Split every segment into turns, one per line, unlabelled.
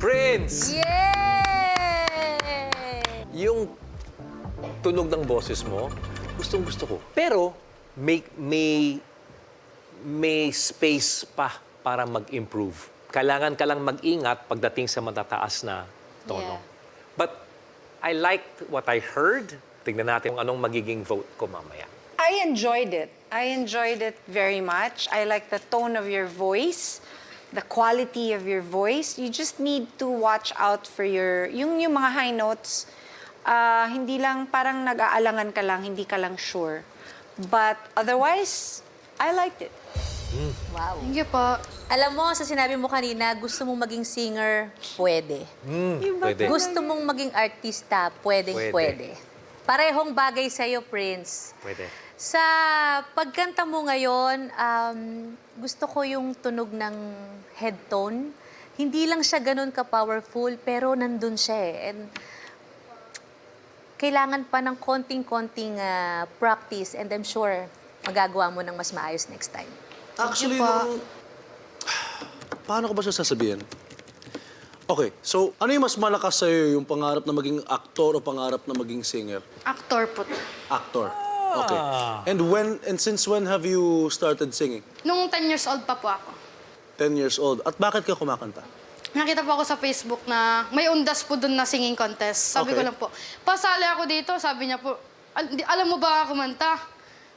Prince!
Yay!
Yung tunog ng boses mo, gustong-gusto ko. Pero may space pa para mag-improve. Kailangan ka lang mag-ingat pagdating sa matataas na tono.
Yeah.
But I liked what I heard. Tingnan natin kung anong magiging vote ko mamaya.
I enjoyed it. I enjoyed it very much. I like the tone of your voice, the quality of your voice. You just need to watch out for yung mga high notes. Hindi lang parang nag-aalangan ka lang, hindi ka lang sure. But otherwise, I liked it.
Wow.
Thank you po.
Alam mo, sa sinabi mo kanina, gusto mong maging singer, pwede.
Pwede.
Gusto mong maging artista, pwede. Parehong bagay sa'yo, Prince.
Pwede.
Sa pagkanta mo ngayon, gusto ko yung tunog ng head tone. Hindi lang siya ganun ka-powerful, pero nandun siya eh. And kailangan pa ng konting-konting practice, and I'm sure magagawa mo ng mas maayos next time.
Actually,
po.
paano ko ba siya sasabihin? Okay, so ano yung mas malakas sa'yo, yung pangarap na maging aktor o pangarap na maging singer?
Actor po.
Actor. Okay. And since when have you started singing?
Nung 10 years old pa po ako.
10 years old. At bakit ka kumakanta?
Nakita po ako sa Facebook na may undas po doon na singing contest. Sabi ko
Okay.
lang po, pasali ako dito. Sabi niya po, alam mo ba kumanta?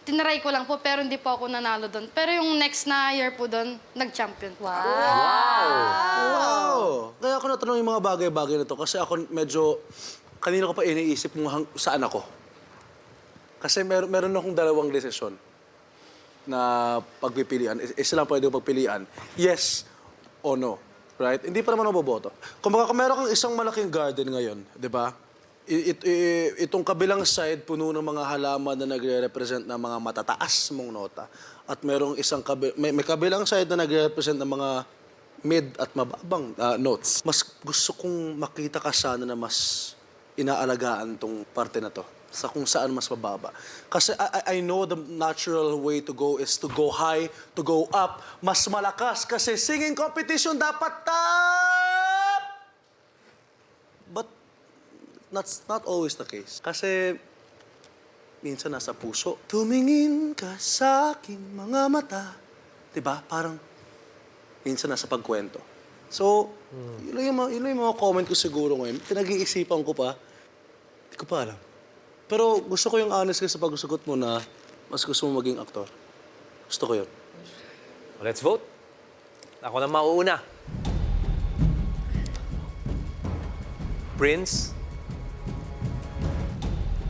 Tinaray ko lang po, pero hindi po ako nanalo doon. Pero yung next na year po doon, nag-champion po.
Wow! Kaya ako natanong yung mga bagay-bagay na to kasi ako medyo, kanina ko pa iniisip kung saan ako. Kasi meron akong dalawang desisyon na pagpipilian. Isa lang pwede pagpilian. Yes o no. Right? Hindi pa naman ako boboto. Kung meron kang isang malaking garden ngayon, di ba? Itong kabilang side, puno ng mga halaman na nagre-represent ng mga matataas mong nota. At merong may kabilang side na nagre-represent ng mga mid at mababang notes. Mas gusto kong makita ka sana na mas inaalagaan tong parte na to. Sa kung saan mas mababa. Kasi I know the natural way to go is to go high, to go up, mas malakas. Kasi singing competition dapat top! But that's not always the case. Kasi minsan nasa puso. Tumingin ka sa aking mga mata. Diba? Parang minsan nasa pagkwento. So, yun lang yung mga comment ko siguro ngayon. Pinag-iisipan ko pa. Hindi ko pa alam. Pero gusto ko yung honest ka sa pagsagot mo na mas gusto mo maging aktor. Gusto ko yun.
Let's vote. Ako na mauuna. Prince,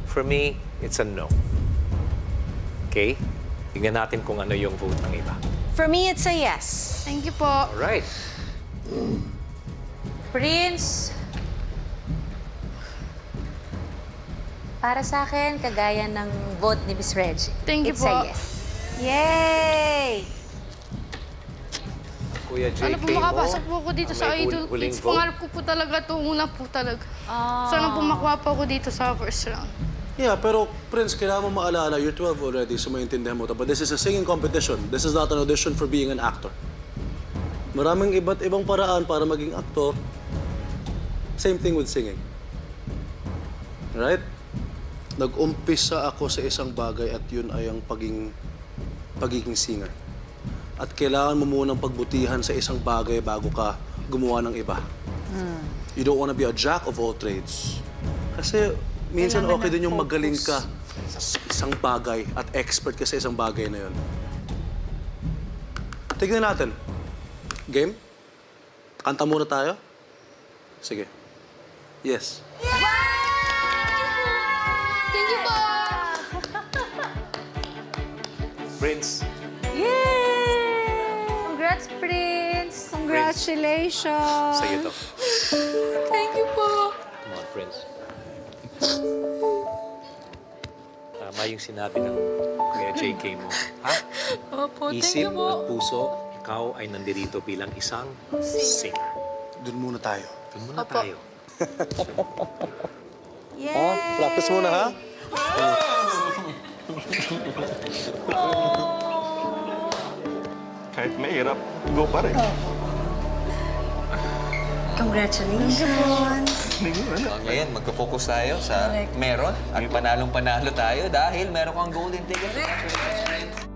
for me, it's a no. Okay? Tingnan natin kung ano yung vote ng iba.
For me, it's a yes.
Thank you po.
Alright.
Prince, para sa akin, kagaya ng vote ni Miss Reggie.
Thank you
It's
po.
a yes.
Yay!
Kuya JK
Ano po, makapasok po ako dito
ang
sa
may
Idol
huling
Kids.
vote.
Pangarap ko po talaga ito. Una po talaga. Sana po makuha po ako dito sa first round.
Yeah, pero Prince, kailangan mo maalala, you're 12 already, so maintindihan mo ito. But this is a singing competition. This is not an audition for being an actor. Maraming iba't ibang paraan para maging aktor. Same thing with singing. Right? Nag-umpisa ako sa isang bagay at yun ay ang pagiging singer. At kailangan mo munang pagbutihan sa isang bagay bago ka gumawa ng iba. You don't wanna be a jack of all trades. Kasi minsan
Kailangan
okay
ng
din yung magaling
focus.
ka sa isang bagay at expert ka sa isang bagay na yun. Tignan natin. Game? Kanta muna tayo? Sige. Yes.
Thank you po!
Prince,
Yay! Congrats, Prince!
Congratulations!
sa'yo to.
Thank you po!
Come on, Prince. Tama yung sinabi ng Kuya JK mo. Ha?
Opo, thank
Isip
you po.
at puso, ikaw ay nandirito bilang isang singer.
Doon muna tayo.
Doon muna
Opo.
tayo.
Yay!
Practice muna, ha?
Kahit mahirap, go pa rin.
Congratulations.
Ngayon, magpo-focus tayo sa meron at panalong-panalo tayo dahil meron kang golden ticket.